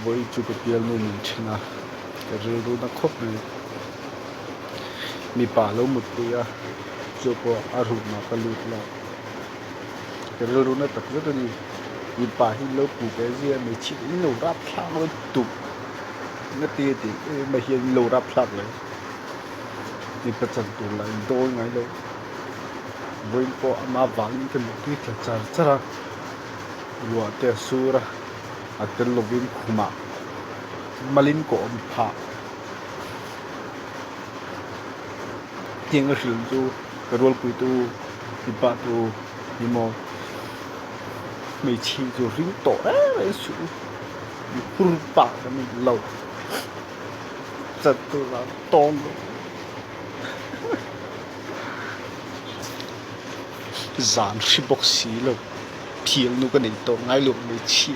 với chú cái piel nó mình china cái rêu đó nó khóc này mi pa lâu một tí à chú có arun mà cái lụt là cái rêu đó nó tập rất là đi mi pa hi lâu phụ cái gì mình chỉ lâu rap sang nó tụt nó tê thì mà hian lâu rap sangเลยthì bắt chân tụt lại đôi ngay lâu với có Amah vangin cái một cái thật chả ra lúa tê sura à tê lovin khuma malin ko pha tiếng ở trường chú cái role của tu đi bắt tu đi mò mấy chi chú ring to ấy chú đi phun bạc cái mình lâu chặt tu là to giảm si bốc xí lâu phiền nó cái này to ngay lúc mấy chi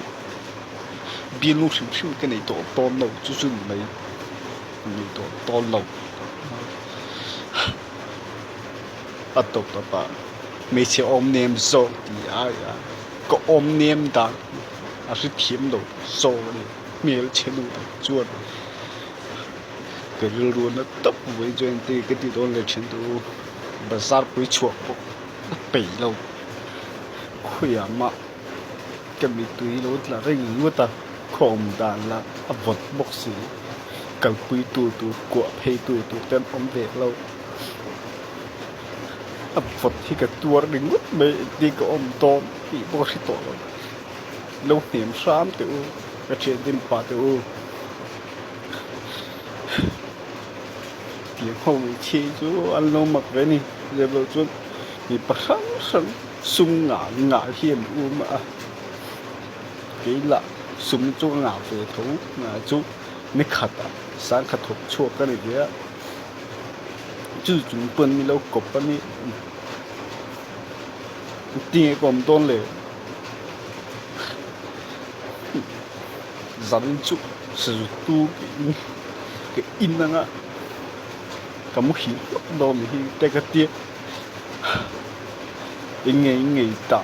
biên lúc xem cái này to lâu chú chú mấy to lâu bắt đầu tập ba mấy chiếc ôm nem zawk thì ai à có ôm nem đạn à是甜的zawk này miếng chế độ chuan cái rượu luôn nó tập với chuyện thì cái điều đó là chuyện đó bazar với chuột bể lâu khỏe mà cái mình tùy lâu là cái gì mà ta không đàn là vật bốc xí cái quý tu của hay tu tên ông về lâu vật thì cái tua đừng mất mẹ đi cái ông tôm bị bó xí tổ lâu niệm sám tiểu cái chuyện tin bà tiểu tiếng hồng chi chú ăn lâu mặc cái này giờ vào chú bị bắt sáng sung ngã hian mà cái là sung chú ngã về thấu ngã chú mấy khát à sáng khát thuộc chua cái này vậy chú chúng bận mi lâu cọp cái này tiếng còn tôn lệ dẫn chú sử tu cái in năng á cái mũi đó mình cái tiếng ngei ta